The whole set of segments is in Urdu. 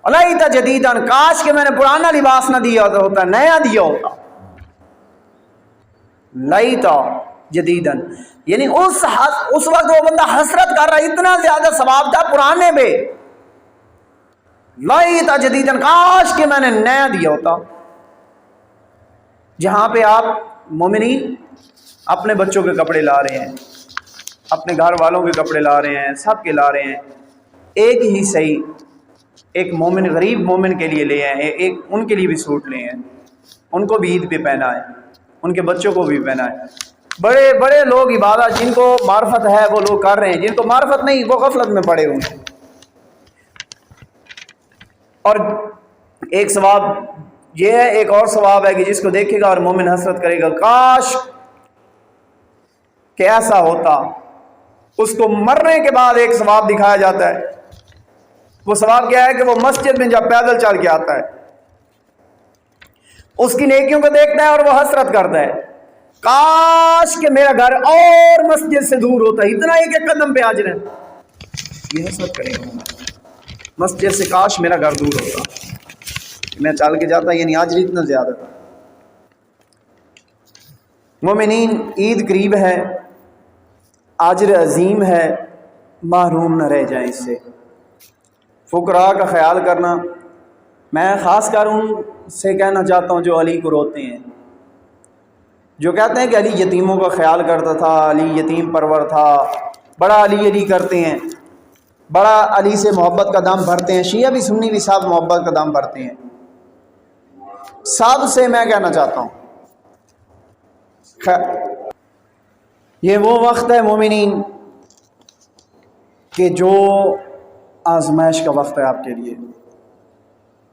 لیت جدیدن، کاش کہ میں نے پرانا لباس نہ دیا ہوتا، نیا دیا ہوتا. لیت جدیدن یعنی اس وقت وہ بندہ حسرت کر رہا، اتنا زیادہ ثواب تھا پرانے میں. لیت جدیدن، کاش کہ میں نے نیا دیا ہوتا. جہاں پہ آپ مومنین اپنے بچوں کے کپڑے لا رہے ہیں، اپنے گھر والوں کے کپڑے لا رہے ہیں، سب کے لا رہے ہیں، ایک ہی صحیح ایک مومن غریب مومن کے لیے لے آئے، ایک ان کے لیے بھی سوٹ لے آئے، ان کو بھی عید پہ پہنائے، ان کے بچوں کو بھی پہنائے. بڑے بڑے لوگ عبادت جن کو معرفت ہے وہ لوگ کر رہے ہیں، جن کو معرفت نہیں وہ غفلت میں پڑے ہوئے ہیں. اور ایک ثواب یہ ہے، ایک اور ثواب ہے کہ جس کو دیکھے گا اور مومن حسرت کرے گا، کاش کہ ایسا ہوتا. اس کو مرنے کے بعد ایک ثواب دکھایا جاتا ہے. وہ ثواب کیا ہے کہ وہ مسجد میں جب پیدل چل کے آتا ہے، اس کی نیکیوں کو دیکھتا ہے اور وہ حسرت کرتا ہے، کاش کہ میرا گھر اور مسجد سے دور ہوتا، اتنا ایک ایک قدم پہ آج رہے. یہ حسرت کرے گا مسجد سے، کاش میرا گھر دور ہوتا، میں چل کے جاتا، یعنی آج اتنا زیادہ تھا. مومنین عید قریب ہے، اجر عظیم ہے، محروم نہ رہ جائیں اس سے. فقراء کا خیال کرنا، میں خاص کر ان سے کہنا چاہتا ہوں جو علی کو روتے ہیں، جو کہتے ہیں کہ علی یتیموں کا خیال کرتا تھا، علی یتیم پرور تھا، بڑا علی علی کرتے ہیں، بڑا علی سے محبت کا دم بھرتے ہیں. شیعہ بھی سنی بھی سب محبت کا دم بھرتے ہیں. سب سے میں کہنا چاہتا ہوں یہ وہ وقت ہے مومنین کہ جو آزمائش کا وقت ہے آپ کے لیے.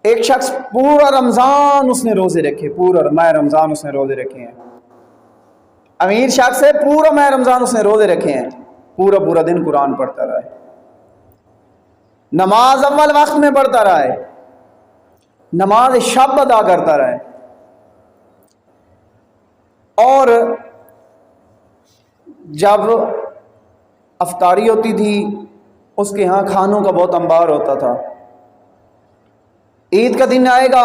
ایک شخص پورا رمضان اس نے روزے رکھے، پورا ماہ رمضان اس نے روزے رکھے ہیں. امیر شخص ہے، پورا ماہ رمضان اس نے روزے رکھے ہیں، پورا دن قرآن پڑھتا رہا ہے، نماز اول وقت میں پڑھتا رہا ہے، نماز شب ادا کرتا رہا ہے. اور جب افطاری ہوتی تھی اس کے ہاں کھانوں کا بہت انبار ہوتا تھا. عید کا دن آئے گا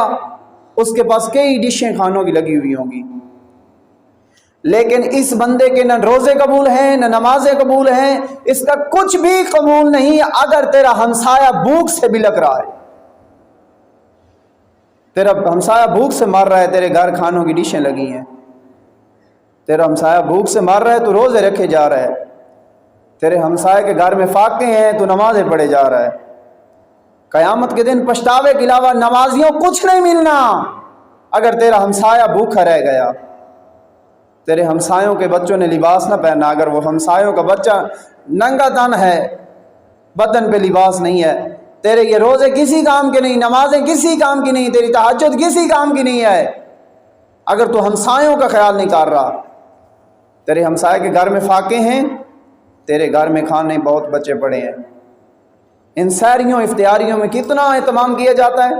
اس کے پاس کئی ڈشیں کھانوں کی لگی ہوئی ہوں گی، لیکن اس بندے کے نہ روزے قبول ہیں نہ نمازیں قبول ہیں، اس کا کچھ بھی قبول نہیں اگر تیرا ہمسایہ بھوک سے بلک رہا ہے، تیرا ہمسایہ بھوک سے مر رہا ہے، تیرے گھر کھانوں کی ڈشیں لگی ہیں، تیرا ہمسایہ بھوک سے مر رہا ہے تو روزے رکھے جا رہا ہے، تیرے ہمسایہ کے گھر میں فاقے ہیں تو نمازیں پڑھے جا رہا ہے. قیامت کے دن پچھتاوے کے علاوہ نمازیوں کچھ نہیں ملنا اگر تیرا ہمسایہ بھوکا رہ گیا. تیرے ہمسایوں کے بچوں نے لباس نہ پہنا، اگر وہ ہمسایوں کا بچہ ننگا تن ہے، بدن پہ لباس نہیں ہے، تیرے یہ روزے کسی کام کے نہیں، نمازیں کسی کام کی نہیں، تیری تہجد کسی کام کی نہیں ہے اگر تو ہمسایوں کا خیال نہیں کر رہا. تیرے ہمسائے کے گھر میں فاقے ہیں، تیرے گھر میں کھانے بہت بچے پڑے ہیں. ان سحریوں افطاریوں میں کتنا اہتمام کیا جاتا ہے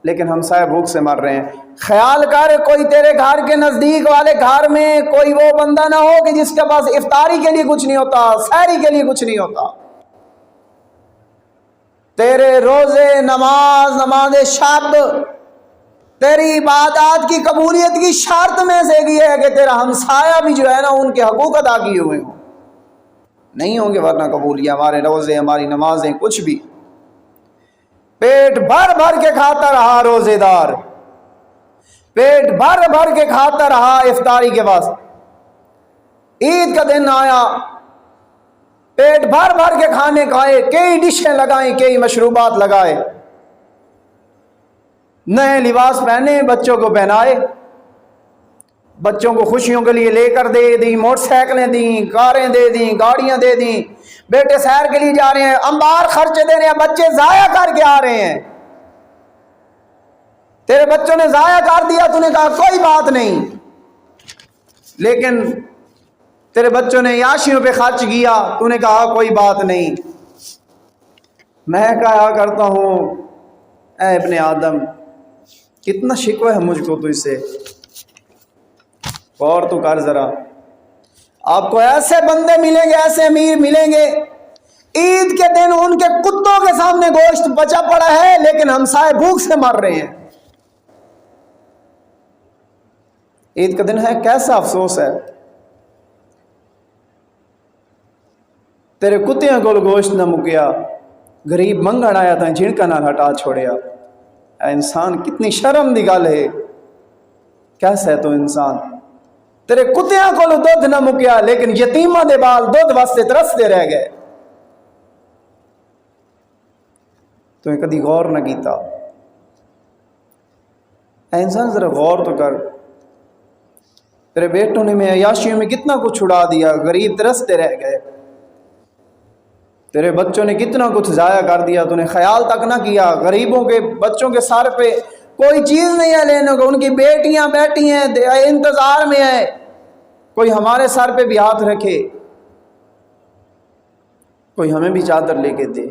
لیکن ہمسائے بھوک سے مر رہے ہیں. خیال کر کوئی تیرے گھر کے نزدیک والے گھر میں کوئی وہ بندہ نہ ہو کہ جس کے پاس افطاری کے لیے کچھ نہیں ہوتا، سحری کے لیے کچھ نہیں ہوتا. تیرے روزے، نماز شب، تیری عبادات کی قبولیت کی شرط میں سے یہ ہے کہ تیرا ہمسایہ بھی جو ہے نا ان کے حقوق ادا کیے ہوئے ہوں. نہیں ہوں گے ورنہ قبول. ہمارے روزے، ہماری نمازیں کچھ بھی. پیٹ بھر بھر کے کھاتا رہا روزے دار، پیٹ بھر بھر کے کھاتا رہا افطاری کے واسطے. عید کا دن آیا، پیٹ بھر بھر کے کھانے کھائے، کئی ڈشیں لگائیں، کئی مشروبات لگائے، نئے لباس پہنے، بچوں کو پہنائے، بچوں کو خوشیوں کے لیے لے کر دے دی، موٹر سائیکلیں دیں، کاریں دے دیں، گاڑیاں دے دیں، بیٹے سیر کے لیے جا رہے ہیں، انبار خرچے دے رہے ہیں، بچے ضائع کر کے آ رہے ہیں. تیرے بچوں نے ضائع کر دیا، تو نے کہا کوئی بات نہیں، لیکن تیرے بچوں نے عیاشیوں پہ خرچ کیا، تو نے کہا کوئی بات نہیں. میں کہا کرتا ہوں اے ابن آدم، کتنا شکوہ ہے مجھ کو تو اس سے. اور تو کر ذرا، آپ کو ایسے بندے ملیں گے، ایسے امیر ملیں گے، عید کے دن ان کے کتوں کے سامنے گوشت بچا پڑا ہے، لیکن ہمسائے بھوک سے مر رہے ہیں۔ عید کا دن ہے، کیسا افسوس ہے، تیرے کتیاں کو گوشت نہ مکیا، غریب منگن آیا تھا جھڑکا نہ ہٹا چھوڑیا۔ اے انسان، کتنی شرم دی گل ہے، کیسا ہے تو انسان، تیرے کتیاں کو دودھ نہ مکیا لیکن یتیماں دے بال دودھ واسطے ترستے رہ گئے۔ تو کدی غور نہ کیتا؟ اے انسان ذرا غور تو کر، تیرے بیٹوں نے میں عیاشیوں میں کتنا کچھ اڑا دیا، غریب ترستے رہ گئے۔ تیرے بچوں نے کتنا کچھ ضائع کر دیا، تو نے خیال تک نہ کیا غریبوں کے بچوں کے سر پہ کوئی چیز نہیں ہے لینے کو، ان کی بیٹیاں بیٹھی ہیں انتظار میں ہے، کوئی ہمارے سر پہ بھی ہاتھ رکھے، کوئی ہمیں بھی چادر لے کے دے،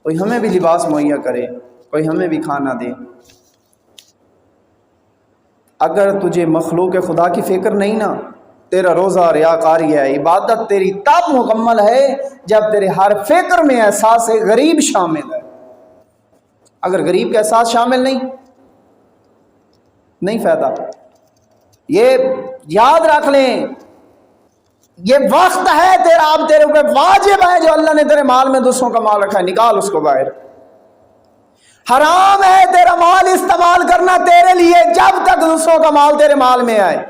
کوئی ہمیں بھی لباس مہیا کرے، کوئی ہمیں بھی کھانا دے۔ اگر تجھے مخلوق خدا کی فکر نہیں نا، تیرا روزہ ریاکاری ہے، عبادت تیری تب مکمل ہے جب تیرے ہر فکر میں احساس غریب شامل ہے۔ اگر غریب کا احساس شامل نہیں فائدہ۔ یہ یاد رکھ لیں، یہ وقت ہے تیرا، اب تیرے اوپر واجب ہے، جو اللہ نے تیرے مال میں دوسروں کا مال رکھا ہے نکال اس کو باہر۔ حرام ہے تیرا مال استعمال کرنا تیرے لیے جب تک دوسروں کا مال تیرے مال میں آئے۔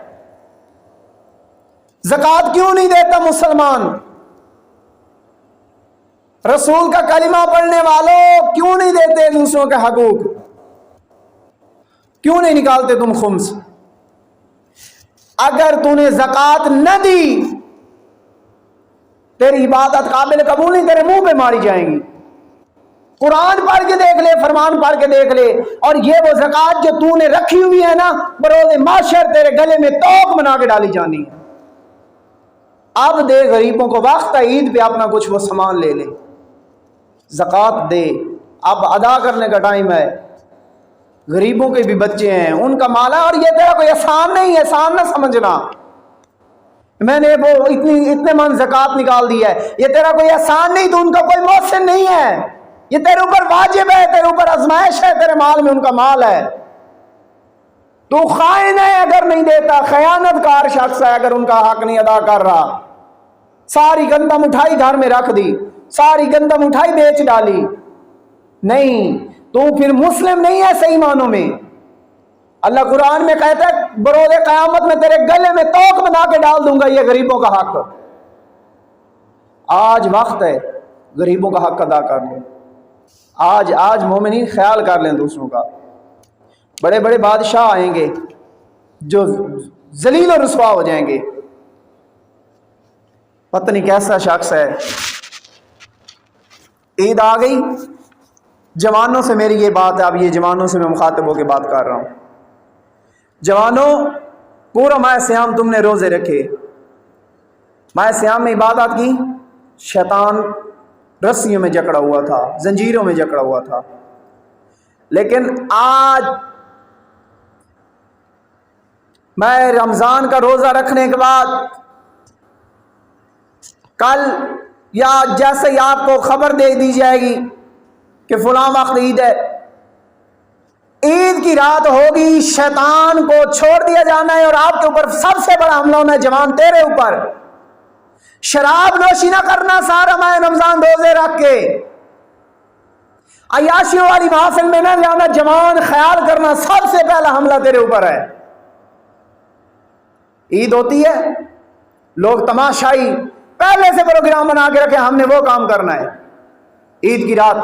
زکوٰۃ کیوں نہیں دیتا مسلمان؟ رسول کا کلمہ پڑھنے والوں کیوں نہیں دیتے دوسروں کے حقوق؟ کیوں نہیں نکالتے تم خمس؟ اگر تو نے زکوٰۃ نہ دی، تیری عبادت قابل قبول نہیں، تیرے منہ پہ ماری جائیں گی۔ قرآن پڑھ کے دیکھ لے، فرمان پڑھ کے دیکھ لے، اور یہ وہ زکوٰۃ جو تو نے رکھی ہوئی ہے نا، بروز محشر تیرے گلے میں توق بنا کے ڈالی جانی ہے۔ اب دے غریبوں کو، وقت ہے عید پہ اپنا کچھ وہ سامان لے لے، زکوٰۃ دے، اب ادا کرنے کا ٹائم ہے۔ غریبوں کے بھی بچے ہیں، ان کا مال ہے، اور یہ تیرا کوئی احسان نہیں ہے، احسان نہ سمجھنا میں نے وہ اتنے من زکوٰۃ نکال دی ہے، یہ تیرا کوئی احسان نہیں، تو ان کا کوئی محسن نہیں ہے، یہ تیرے اوپر واجب ہے، تیرے اوپر آزمائش ہے، تیرے مال میں ان کا مال ہے۔ تو خائن ہے اگر نہیں دیتا، خیانت کار شخص ہے اگر ان کا حق نہیں ادا کر رہا۔ ساری گندم اٹھائی گھر میں رکھ دی، ساری گندم اٹھائی بیچ ڈالی، نہیں تو پھر مسلم نہیں ہے صحیح معنوں میں۔ اللہ قرآن میں کہتا ہے بروز قیامت میں تیرے گلے میں توق بنا کے ڈال دوں گا یہ غریبوں کا حق۔ آج وقت ہے غریبوں کا حق ادا کر لیں، آج مومنین خیال کر لیں دوسروں کا۔ بڑے بڑے بادشاہ آئیں گے جو ذلیل و رسوا ہو جائیں گے، پتہ نہیں کیسا شخص ہے۔ عید آ گئی، جوانوں سے میری یہ بات ہے، اب یہ جوانوں سے میں مخاطب ہو کے بات کر رہا ہوں۔ جوانوں، پورا ماہ سیام تم نے روزے رکھے، ماہ سیام میں عبادت کی، شیطان رسیوں میں جکڑا ہوا تھا، زنجیروں میں جکڑا ہوا تھا، لیکن آج میں رمضان کا روزہ رکھنے کے بعد کل یا جیسے ہی آپ کو خبر دے دی جائے گی کہ فلاں وقت عید ہے، عید کی رات ہوگی، شیطان کو چھوڑ دیا جانا ہے، اور آپ کے اوپر سب سے بڑا حملہ ہونا ہے جوان تیرے اوپر۔ شراب نوشی نہ کرنا سارا ماہ رمضان روزے رکھ کے، عیاشیوں والی محفل میں نہ جانا، جوان خیال کرنا سب سے پہلا حملہ تیرے اوپر ہے۔ عید ہوتی ہے، لوگ تماشائی پہلے سے پروگرام بنا کے رکھے، ہم نے وہ کام کرنا ہے۔ عید کی رات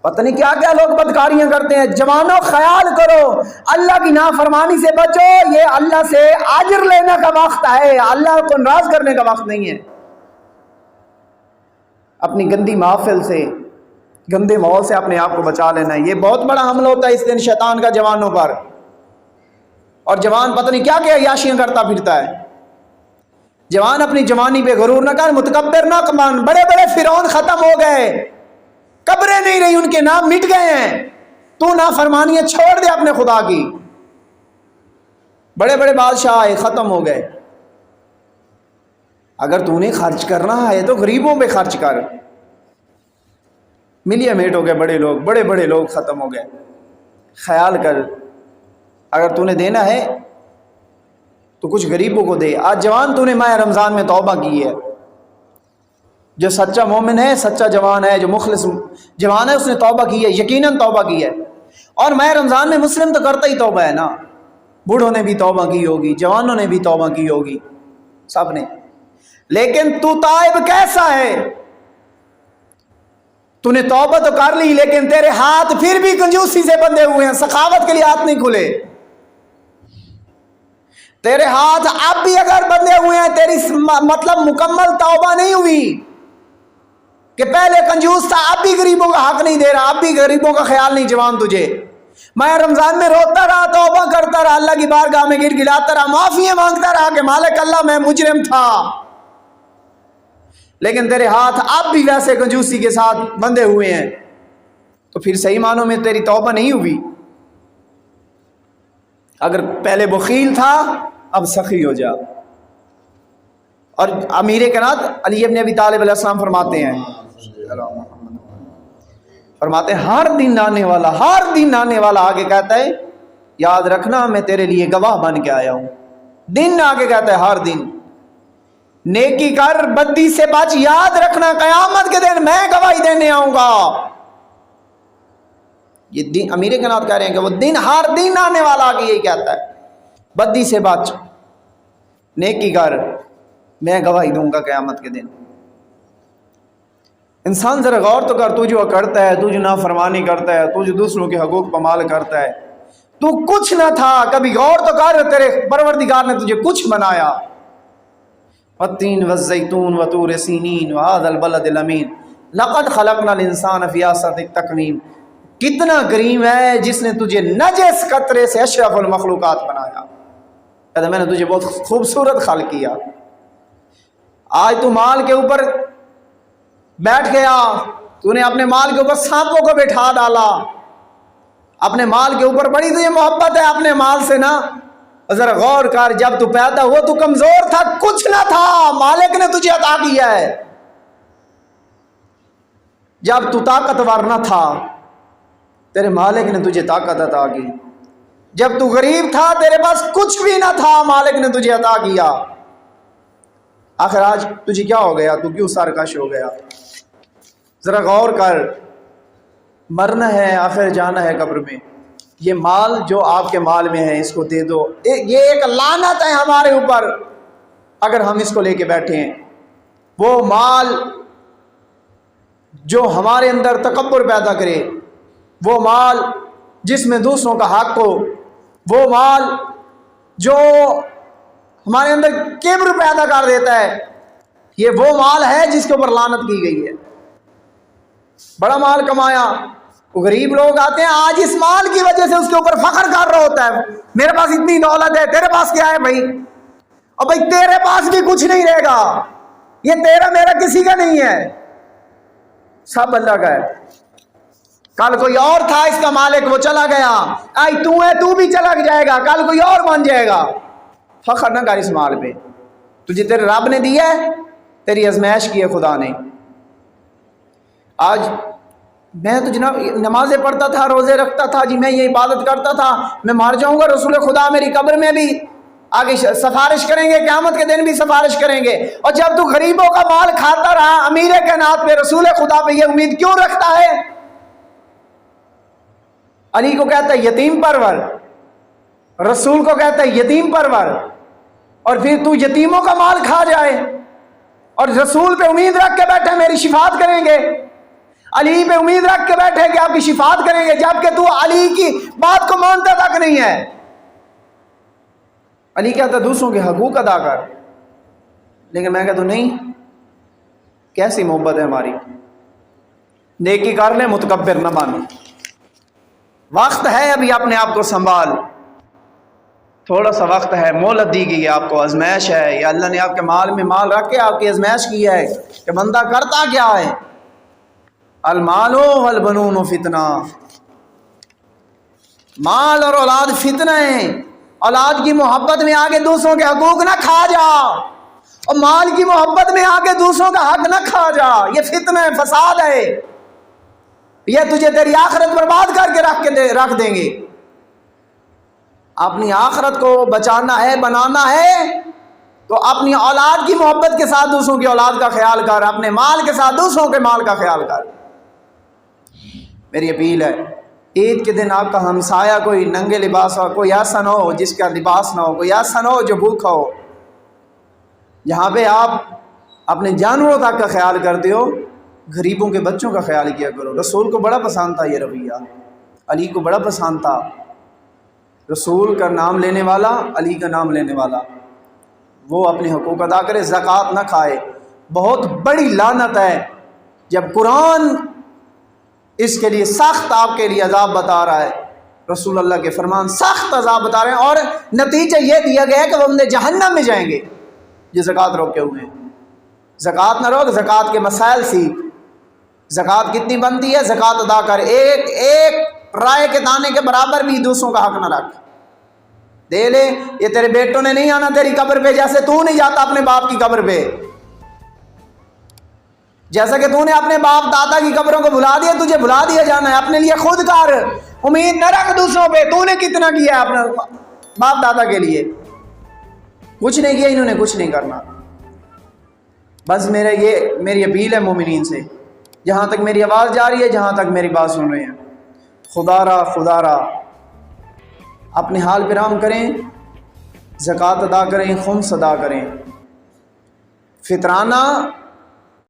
پتہ نہیں کیا کیا لوگ بدکاریاں کرتے ہیں۔ جوانوں خیال کرو، اللہ کی نافرمانی سے بچو، یہ اللہ سے اجر لینے کا وقت ہے، اللہ کو ناراض کرنے کا وقت نہیں ہے۔ اپنی گندی محفل سے، گندے ماحول سے اپنے آپ کو بچا لینا ہے۔ یہ بہت بڑا حملہ ہوتا ہے اس دن شیطان کا جوانوں پر، اور جوان پتہ نہیں کیا کیا عیاشیاں کرتا پھرتا ہے۔ جوان اپنی جوانی پہ غرور نہ کر، متکبر نہ کمان، بڑے بڑے فرعون ختم ہو گئے، قبریں نہیں رہی، ان کے نام مٹ گئے ہیں۔ تو نافرمانیاں چھوڑ دے اپنے خدا کی۔ بڑے بڑے بادشاہ آئے، ختم ہو گئے۔ اگر تو نے خرچ کرنا ہے تو غریبوں پہ خرچ کر، ملیا میٹ ہو گئے، بڑے لوگ، بڑے بڑے لوگ ختم ہو گئے۔ خیال کر، اگر تو نے دینا ہے تو کچھ غریبوں کو دے۔ آج جوان تو نے ماہ رمضان میں توبہ کی ہے، جو سچا مومن ہے، سچا جوان ہے، جو مخلص جوان ہے، اس نے توبہ کی ہے، یقیناً توبہ کی ہے۔ اور ماہ رمضان میں مسلم تو کرتا ہی توبہ ہے نا، بوڑھوں نے بھی توبہ کی ہوگی، جوانوں نے بھی توبہ کی ہوگی، سب نے۔ لیکن تو تائب کیسا ہے؟ تو نے توبہ تو کر لی، لیکن تیرے ہاتھ پھر بھی کنجوسی سے بندھے ہوئے ہیں، سخاوت کے لیے ہاتھ نہیں کھلے۔ تیرے ہاتھ اب بھی اگر بندھے ہوئے ہیں، تیری مطلب مکمل توبہ نہیں ہوئی کہ پہلے کنجوس تھا، اب بھی غریبوں کا حق نہیں دے رہا، اب بھی غریبوں کا خیال نہیں جوان تجھے۔ میں رمضان میں روتا رہا، توبہ کرتا رہا، اللہ کی بارگاہ میں گڑ گڑاتا رہا، معافیاں مانگتا رہا کہ مالک اللہ میں مجرم تھا، لیکن تیرے ہاتھ اب بھی ویسے کنجوسی کے ساتھ بندھے ہوئے ہیں، تو پھر صحیح معنوں میں تیری توبہ نہیں ہوئی۔ اگر پہلے بخیل تھا اب سخی ہو جا۔ اور امیر کائنات علی ابن ابی طالب علیہ السلام فرماتے ہیں ہر دن آنے والا، ہر دن آنے والا آگے کہتا ہے یاد رکھنا میں تیرے لیے گواہ بن کے آیا ہوں۔ دن آگے کہتا ہے ہر دن، نیکی کر بدی سے بچ، یاد رکھنا قیامت کے دن میں گواہی دینے آؤں گا۔ یہ دن امیر کائنات کہہ رہے ہیں کہ وہ دن ہر دن آنے والا آگے یہی کہتا ہے بدی سے بچ، نیکی کر، میں گواہی دوں گا قیامت کے دن۔ انسان ذرا غور تو کر، تو جو کرتا ہے، تو جو نافرمانی کرتا ہے، تو جو دوسروں کے حقوق پامال کرتا ہے، تو کچھ نہ تھا، کبھی غور تو کر، تیرے پروردگار نے تجھے کچھ بنایا۔ والتین والزیتون وطور سینین وہذا البلد الامین لقد خلقنا الانسان فی احسن تقویم۔ کتنا کریم ہے جس نے تجھے نجس قطرے سے اشرف المخلوقات بنایا۔ کہتا میں نے تجھے بہت خوبصورت خلق کیا۔ آج تو مال کے اوپر بیٹھ گیا، تو نے اپنے مال کے اوپر سانپوں کو بٹھا ڈالا، اپنے مال کے اوپر بڑی تجھے محبت ہے اپنے مال سے نا۔ ذرا غور کر، جب تو پیدا ہوا تو کمزور تھا، کچھ نہ تھا، مالک نے تجھے عطا کیا ہے۔ جب تو طاقتور نہ تھا، تیرے مالک نے تجھے طاقت عطا کی۔ جب تو غریب تھا، تیرے پاس کچھ بھی نہ تھا، مالک نے تجھے عطا کیا۔ آخر آج تجھے کیا ہو گیا؟ تو کیوں سرکش ہو گیا؟ ذرا غور کر، مرنا ہے، آخر جانا ہے قبر میں۔ یہ مال جو آپ کے مال میں ہے اس کو دے دو، یہ ایک لعنت ہے ہمارے اوپر اگر ہم اس کو لے کے بیٹھے ہیں۔ وہ مال جو ہمارے اندر تکبر پیدا کرے، وہ مال جس میں دوسروں کا حق ہو، وہ مال جو ہمارے اندر کبر پیدا کر دیتا ہے، یہ وہ مال ہے جس کے اوپر لعنت کی گئی ہے۔ بڑا مال کمایا، غریب لوگ آتے ہیں آج اس مال کی وجہ سے اس کے اوپر فخر کر رہا ہوتا ہے، میرے پاس اتنی دولت ہے، تیرے پاس کیا ہے بھائی؟ اور بھائی تیرے پاس بھی کچھ نہیں رہے گا، یہ تیرا میرا کسی کا نہیں ہے، سب اللہ کا ہے۔ کل کوئی اور تھا اس کا مالک، وہ چلا گیا، آج تو ہے، تو بھی چلا جائے گا، کل کوئی اور بن جائے گا۔ فخر نہ کر اس مال پہ، تجھے تیرے رب نے دیا ہے، تیری آزمائش کی ہے خدا نے۔ آج میں تو جناب نمازیں پڑھتا تھا، روزے رکھتا تھا، جی میں یہ عبادت کرتا تھا، میں مر جاؤں گا، رسول خدا میری قبر میں بھی آگے سفارش کریں گے، قیامت کے دن بھی سفارش کریں گے۔ اور جب تو غریبوں کا مال کھاتا رہا، امیر کائنات پہ، رسول خدا پہ یہ امید کیوں رکھتا ہے؟ علی کو کہتا ہے یتیم پرور، رسول کو کہتا ہے یتیم پرور، اور پھر تو یتیموں کا مال کھا جائے اور رسول پہ امید رکھ کے بیٹھے میری شفاعت کریں گے، علی پہ امید رکھ کے بیٹھے کہ آپ کی شفاعت کریں گے، جبکہ تو علی کی بات کو مانتا تک نہیں ہے۔ علی کہتا دوسروں کے حقوق ادا کر، لیکن میں کہتا ہوں نہیں، کیسی محبت ہے ہماری، نیکی کر لیں، متکبر نہ بن، وقت ہے ابھی اپنے آپ کو سنبھال، تھوڑا سا وقت ہے، مہلت دی گئی ہے آپ کو، آزمائش ہے، یا اللہ نے آپ کے مال میں مال رکھ کے آپ کی آزمائش کی ہے کہ بندہ کرتا کیا ہے۔ المال والبنون فتنہ، مال اور اولاد فتنہ ہے، اولاد کی محبت میں آگے دوسروں کے حقوق نہ کھا جا، اور مال کی محبت میں آگے دوسروں کا حق نہ کھا جا، یہ فتنہ ہے، فساد ہے۔ یہ تجھے تیری آخرت برباد کر کے رکھ دیں گے۔ اپنی آخرت کو بچانا ہے، بنانا ہے، تو اپنی اولاد کی محبت کے ساتھ دوسروں کی اولاد کا خیال کر، اپنے مال کے ساتھ دوسروں کے مال کا خیال کر۔ میری اپیل ہے، عید کے دن آپ کا ہمسایہ کوئی ننگے لباس ہو، کوئی ایسا نہ ہو جس کا لباس نہ ہو، کوئی ایسا نہ ہو جو بھوکا ہو۔ جہاں پہ آپ اپنے جانوروں تک کا خیال کرتے ہو، غریبوں کے بچوں کا خیال کیا کرو۔ رسول کو بڑا پسند تھا یہ رویہ، علی کو بڑا پسند تھا۔ رسول کا نام لینے والا، علی کا نام لینے والا، وہ اپنے حقوق ادا کرے، زکوٰۃ نہ کھائے۔ بہت بڑی لعنت ہے جب قرآن اس کے لیے سخت آپ کے لیے عذاب بتا رہا ہے، رسول اللہ کے فرمان سخت عذاب بتا رہے ہیں، اور نتیجہ یہ دیا گیا ہے کہ وہ اپنے جہنم میں جائیں گے جو زکوٰۃ روکے ہوئے ہیں۔ زکوٰۃ نہ روک، زکوٰۃ کے مسائل سیکھ۔ زکوٰۃ کتنی بنتی ہے، زکوٰۃ ادا کر، ایک رائے کے دانے کے برابر بھی دوسروں کا حق نہ رکھ، دے لے۔ یہ تیرے بیٹوں نے نہیں آنا تیری قبر پہ، جیسے تو نہیں جاتا اپنے باپ کی قبر پہ، جیسا کہ تو نے اپنے باپ دادا کی قبروں کو بھلا دیا، تجھے بھلا دیا جانا ہے۔ اپنے لیے خود کر، امید نہ رکھ دوسروں پہ۔ تو نے کتنا کیا ہے اپنے باپ دادا کے لیے؟ کچھ نہیں کیا، انہوں نے کچھ نہیں کرنا۔ بس میری اپیل ہے مومنین سے، جہاں تک میری آواز جا رہی ہے، جہاں تک میری بات سن رہے ہیں، خدا را اپنے حال پہ رحم کریں، زکوٰۃ ادا کریں، خمس ادا کریں۔ فطرانہ